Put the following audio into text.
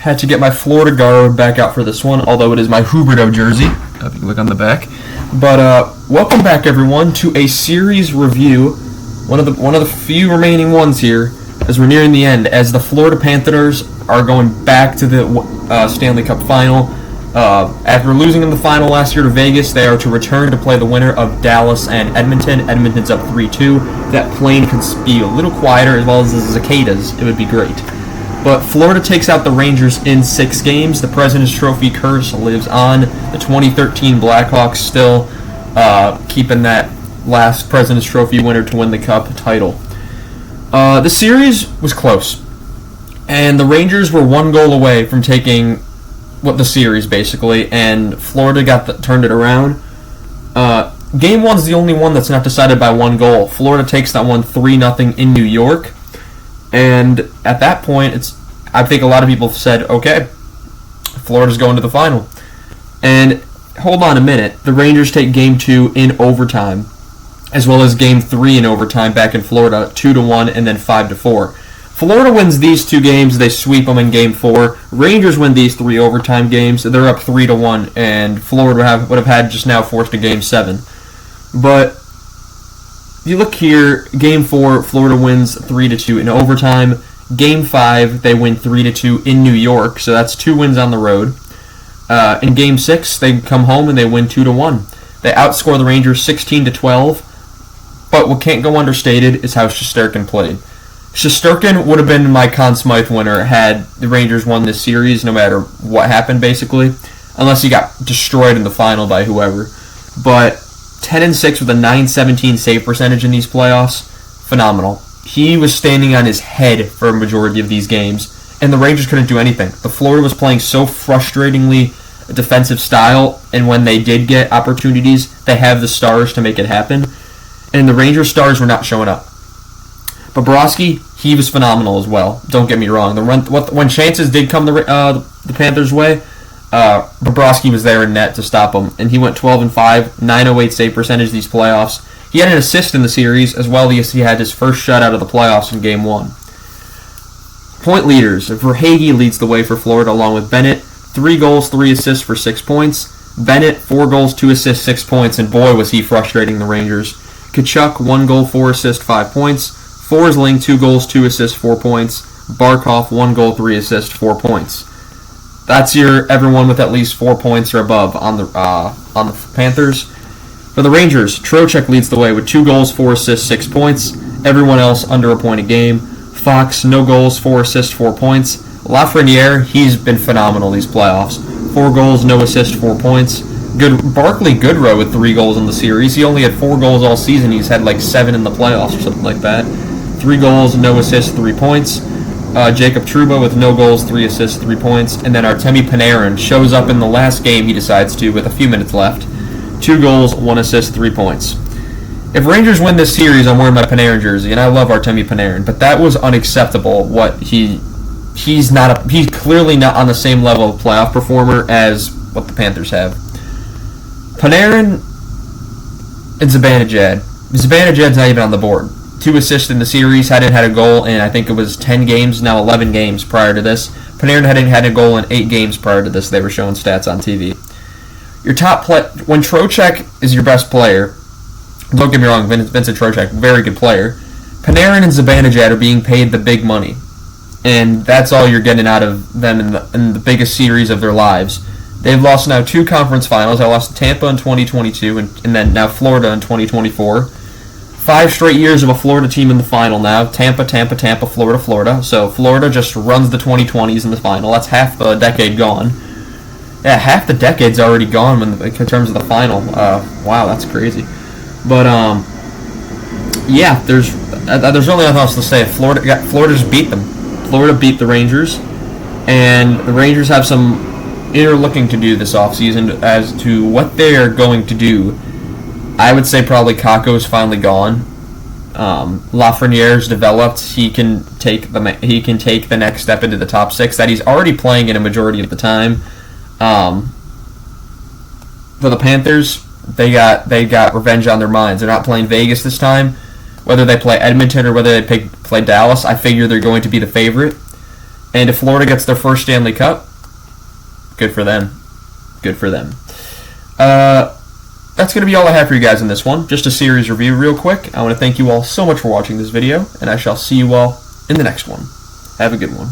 Had to get my Florida garb back out for this one, although it is my Huberto jersey, if you can look on the back. But welcome back, everyone, to a series review, one of the few remaining ones here, as we're nearing the end, as the Florida Panthers are going back to the Stanley Cup Final. After losing in the final last year to Vegas, they are to return to play the winner of Dallas and Edmonton. Edmonton's up 3-2. That plane could be a little quieter, as well as the cicadas. It would be great. But Florida takes out the Rangers in 6 games. The President's Trophy curse lives on. The 2013 Blackhawks still keeping that last President's Trophy winner to win the Cup title. The series was close, and the Rangers were 1 goal away from taking the series, basically, and Florida turned it around. Game 1's the only one that's not decided by 1 goal. Florida takes that one 3-0 in New York. And at that point, I think a lot of people said, okay, Florida's going to the final. And hold on a minute. The Rangers take Game 2 in overtime, as well as Game 3 in overtime back in Florida, 2-1 and then 5-4. Florida wins these 2 games. They sweep them in Game 4. Rangers win these 3 overtime games. They're up 3-1, and Florida would have had just now forced a Game 7. But if you look here, Game 4, Florida wins 3-2 in overtime. Game 5, they win 3-2 in New York, so that's 2 wins on the road. In Game 6, they come home and they win 2-1. They outscore the Rangers 16-12, but what can't go understated is how Shesterkin played. Shesterkin would have been my Conn Smythe winner had the Rangers won this series, no matter what happened, basically, unless he got destroyed in the final by whoever. But 10-6 with a .917 save percentage in these playoffs, phenomenal. He was standing on his head for a majority of these games, and the Rangers couldn't do anything. The Florida was playing so frustratingly defensive style, and when they did get opportunities, they have the stars to make it happen, and the Rangers stars were not showing up. Bobrovsky, he was phenomenal as well. Don't get me wrong. When chances did come the Panthers' way, Bobrovsky was there in net to stop them, and he went 12-5, .908 save percentage these playoffs. He had an assist in the series, as well as he had his first shutout of the playoffs in Game 1. Point leaders. Verhaeghe leads the way for Florida, along with Bennett. 3 goals, 3 assists for 6 points. Bennett, 4 goals, 2 assists, 6 points, and boy was he frustrating the Rangers. Tkachuk, 1 goal, 4 assists, 5 points. Forsling, 2 goals, 2 assists, 4 points. Barkov, 1 goal, 3 assists, 4 points. That's your everyone with at least 4 points or above on the Panthers. For the Rangers, Trocheck leads the way with 2 goals, 4 assists, 6 points. Everyone else under a point a game. Fox, no goals, 4 assists, 4 points. Lafreniere, he's been phenomenal these playoffs. 4 goals, no assists, 4 points. Barclay Goodrow with 3 goals in the series. He only had 4 goals all season. He's had like 7 in the playoffs or something like that. 3 goals, no assists, 3 points. Jacob Trouba with no goals, 3 assists, 3 points. And then Artemi Panarin shows up in the last game he decides to with a few minutes left. 2 goals, 1 assist, 3 points. If Rangers win this series, I'm wearing my Panarin jersey, and I love Artemi Panarin, but that was unacceptable. He's clearly not on the same level of playoff performer as what the Panthers have. Panarin and Zibanejad. Zibanejad's not even on the board. 2 assists in the series, hadn't had a goal in, I think it was 10 games, now 11 games prior to this. Panarin hadn't had a goal in 8 games prior to this. They were showing stats on TV. Your top when Trocheck is your best player, don't get me wrong, Vincent Trocheck, very good player. Panarin and Zibanejad are being paid the big money, and that's all you're getting out of them in the biggest series of their lives. They've lost now 2 conference finals. They lost to Tampa in 2022, and then now Florida in 2024. 5 straight years of a Florida team in the final now. Tampa, Florida, Florida. So Florida just runs the 2020s in the final. That's half the decade gone. Yeah, half the decade's already gone in terms of the final. Wow, that's crazy. But yeah, there's really nothing else to say. Florida just beat them. Florida beat the Rangers, and the Rangers have some inner looking to do this offseason as to what they are going to do. I would say probably Kakko's finally gone. Lafreniere's developed. He can take the next step into the top 6 that he's already playing in a majority of the time. For the Panthers, they got revenge on their minds. They're not playing Vegas this time. Whether they play Edmonton or whether they play Dallas, I figure they're going to be the favorite. And if Florida gets their first Stanley Cup, good for them. Good for them. That's going to be all I have for you guys in this one. Just a series review real quick. I want to thank you all so much for watching this video, and I shall see you all in the next one. Have a good one.